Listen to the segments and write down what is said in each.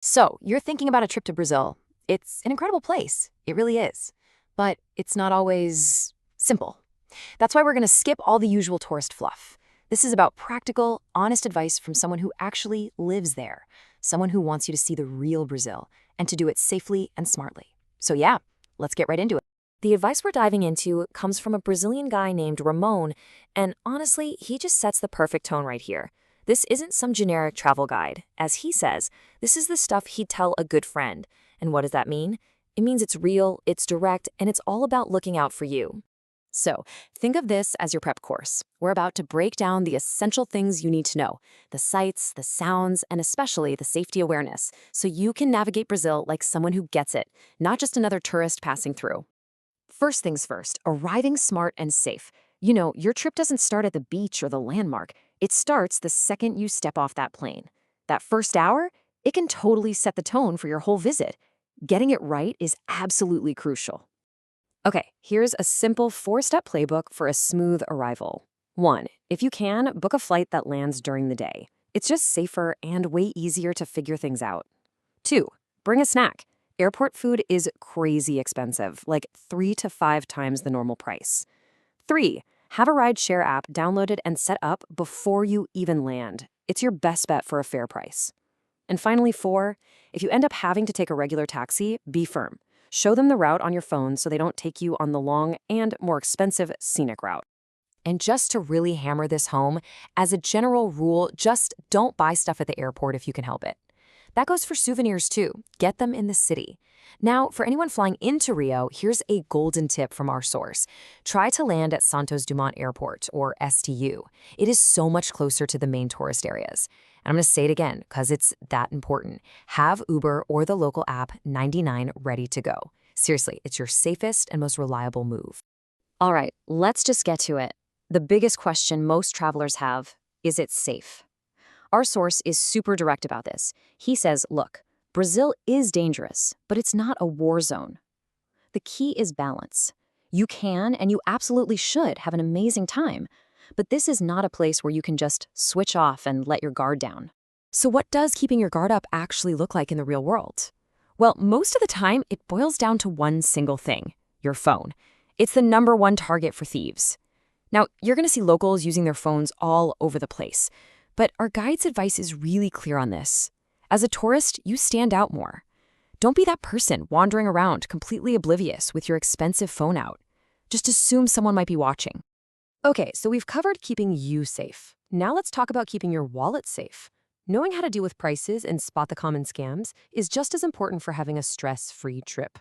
So, you're thinking about a trip to Brazil. It's an incredible place. It really is. But it's not always simple. That's why we're going to skip all the usual tourist fluff. This is about practical, honest advice from someone who actually lives there, someone who wants you to see the real Brazil and to do it safely and smartly. So, yeah, let's get right into it. The advice we're diving into comes from a Brazilian guy named Ramon, and honestly, he just sets the perfect tone right here. This isn't some generic travel guide. As he says, this is the stuff he'd tell a good friend. And what does that mean? It means it's real, it's direct, and it's all about looking out for you. So, think of this as your prep course. We're about to break down the essential things you need to know, the sights, the sounds, and especially the safety awareness, so you can navigate Brazil like someone who gets it, not just another tourist passing through. First things first, arriving smart and safe. You know, your trip doesn't start at the beach or the landmark. It starts the second you step off that plane. That first hour, it can totally set the tone for your whole visit. Getting it right is absolutely crucial. Okay, here's a simple four-step playbook for a smooth arrival. 1. If you can, book a flight that lands during the day. It's just safer and way easier to figure things out. 2. Bring a snack. Airport food is crazy expensive, like 3 to 5 times the normal price. 3. Have a ride-share app downloaded and set up before you even land. It's your best bet for a fair price. And finally, 4. If you end up having to take a regular taxi, be firm. Show them the route on your phone so they don't take you on the long and more expensive scenic route. And just to really hammer this home, as a general rule, just don't buy stuff at the airport if you can help it. That goes for souvenirs too. Get them in the city. Now, for anyone flying into Rio, here's a golden tip from our source. Try to land at Santos Dumont Airport, or STU. It is so much closer to the main tourist areas. And I'm going to say it again because it's that important. Have Uber or the local app 99 ready to go. Seriously, it's your safest and most reliable move. All right, let's just get to it. The biggest question most travelers have, is it safe? Our source is super direct about this. He says, look, Brazil is dangerous, but it's not a war zone. The key is balance. You can, and you absolutely should, have an amazing time. But this is not a place where you can just switch off and let your guard down. So what does keeping your guard up actually look like in the real world? Well, most of the time, it boils down to one single thing, your phone. It's the #1 target for thieves. Now, you're going to see locals using their phones all over the place. But our guide's advice is really clear on this. As a tourist, you stand out more. Don't be that person wandering around completely oblivious with your expensive phone out. Just assume someone might be watching. Okay, so we've covered keeping you safe. Now let's talk about keeping your wallet safe. Knowing how to deal with prices and spot the common scams is just as important for having a stress-free trip.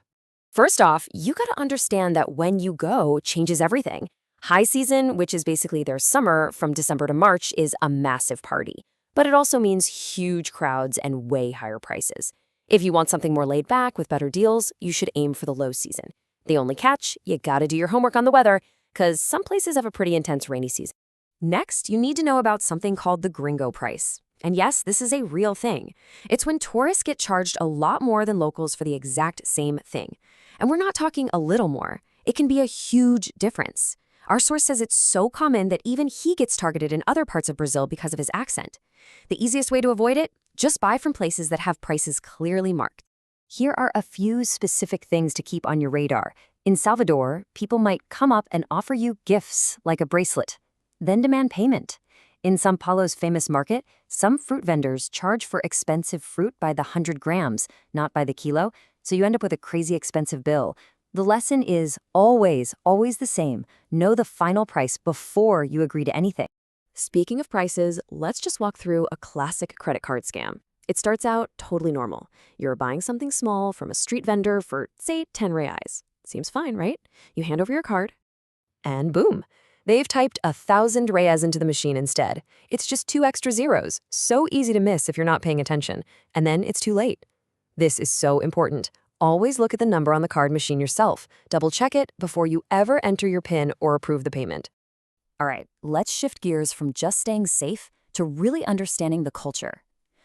First off, you gotta understand that when you go changes everything. High season, which is basically their summer from December to March, is a massive party. But it also means huge crowds and way higher prices. If you want something more laid back with better deals, you should aim for the low season. The only catch, you gotta do your homework on the weather, because some places have a pretty intense rainy season. Next, you need to know about something called the gringo price. And yes, this is a real thing. It's when tourists get charged a lot more than locals for the exact same thing. And we're not talking a little more. It can be a huge difference. Our source says it's so common that even he gets targeted in other parts of Brazil because of his accent. The easiest way to avoid it? Just buy from places that have prices clearly marked. Here are a few specific things to keep on your radar. In Salvador, people might come up and offer you gifts like a bracelet, then demand payment. In São Paulo's famous market, some fruit vendors charge for expensive fruit by the 100 grams, not by the kilo, so you end up with a crazy expensive bill. The lesson is always the same. Know the final price before you agree to anything. Speaking of prices, let's just walk through a classic credit card scam. It starts out totally normal. You're buying something small from a street vendor for, say, 10 reais. Seems fine, right? You hand over your card, and boom. They've typed 1,000 reais into the machine instead. It's just 2 extra zeros. So easy to miss if you're not paying attention. And then it's too late. This is so important. Always look at the number on the card machine yourself. Double check it before you ever enter your PIN or approve the payment. All right, let's shift gears from just staying safe to really understanding the culture.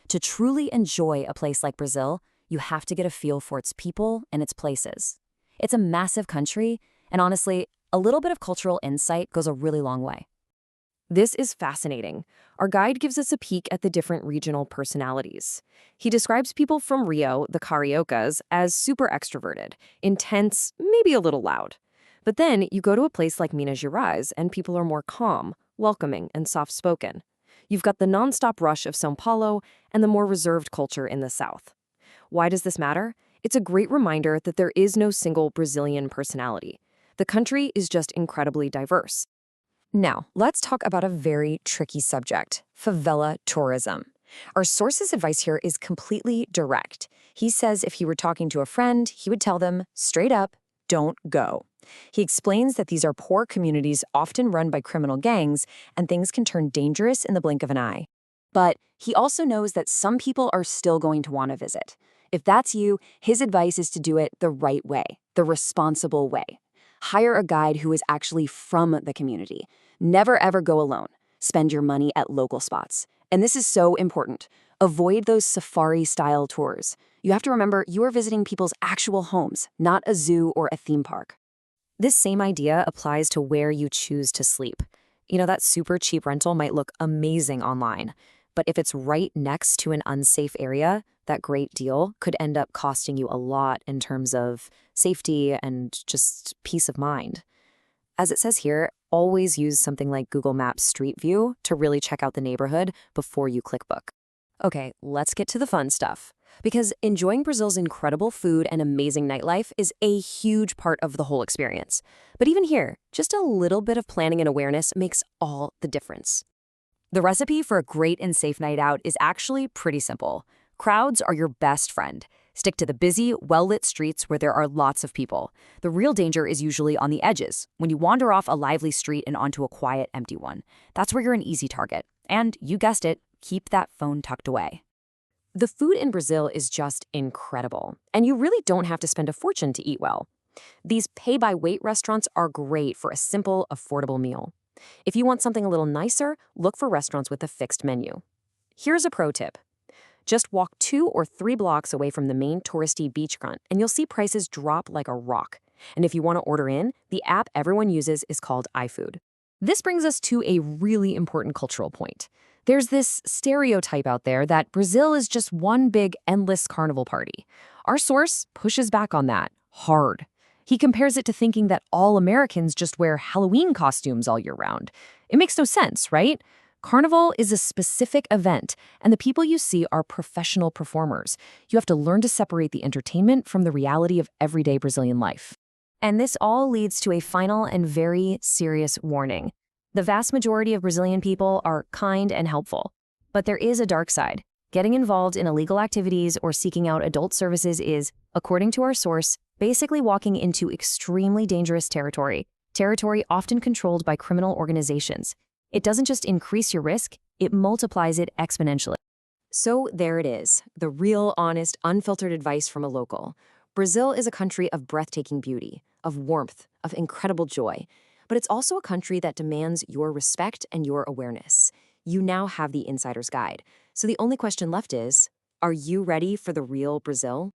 To truly enjoy a place like Brazil, you have to get a feel for its people and its places. It's a massive country, and honestly, a little bit of cultural insight goes a really long way. This is fascinating. Our guide gives us a peek at the different regional personalities. He describes people from Rio, the Cariocas, as super extroverted, intense, maybe a little loud. But then you go to a place like Minas Gerais, and people are more calm, welcoming, and soft-spoken. You've got the nonstop rush of São Paulo and the more reserved culture in the south. Why does this matter? It's a great reminder that there is no single Brazilian personality. The country is just incredibly diverse. Now, let's talk about a very tricky subject, favela tourism. Our source's advice here is completely direct. He says if he were talking to a friend, he would tell them, straight up, don't go. He explains that these are poor communities often run by criminal gangs, and things can turn dangerous in the blink of an eye. But he also knows that some people are still going to want to visit. If that's you, his advice is to do it the right way, the responsible way. Hire a guide who is actually from the community. Never ever go alone. Spend your money at local spots. And this is so important. Avoid those safari-style tours. You have to remember you are visiting people's actual homes, not a zoo or a theme park. This same idea applies to where you choose to sleep. That super cheap rental might look amazing online, but if it's right next to an unsafe area, that great deal could end up costing you a lot in terms of safety and just peace of mind. As it says here, always use something like Google Maps Street View to really check out the neighborhood before you click book. Okay, let's get to the fun stuff. Because enjoying Brazil's incredible food and amazing nightlife is a huge part of the whole experience. But even here, just a little bit of planning and awareness makes all the difference. The recipe for a great and safe night out is actually pretty simple. Crowds are your best friend. Stick to the busy, well-lit streets where there are lots of people. The real danger is usually on the edges, when you wander off a lively street and onto a quiet, empty one. That's where you're an easy target. And, you guessed it, keep that phone tucked away. The food in Brazil is just incredible, and you really don't have to spend a fortune to eat well. These pay-by-weight restaurants are great for a simple, affordable meal. If you want something a little nicer, look for restaurants with a fixed menu. Here's a pro tip. Just walk 2 or 3 blocks away from the main touristy beachfront, and you'll see prices drop like a rock. And if you want to order in, the app everyone uses is called iFood. This brings us to a really important cultural point. There's this stereotype out there that Brazil is just one big, endless carnival party. Our source pushes back on that hard. He compares it to thinking that all Americans just wear Halloween costumes all year round. It makes no sense, right? Carnival is a specific event, and the people you see are professional performers. You have to learn to separate the entertainment from the reality of everyday Brazilian life. And this all leads to a final and very serious warning. The vast majority of Brazilian people are kind and helpful. But there is a dark side. Getting involved in illegal activities or seeking out adult services is, according to our source, basically walking into extremely dangerous territory often controlled by criminal organizations. It doesn't just increase your risk, it multiplies it exponentially. So there it is, the real, honest, unfiltered advice from a local. Brazil is a country of breathtaking beauty, of warmth, of incredible joy. But it's also a country that demands your respect and your awareness. You now have the insider's guide. So the only question left is, are you ready for the real Brazil?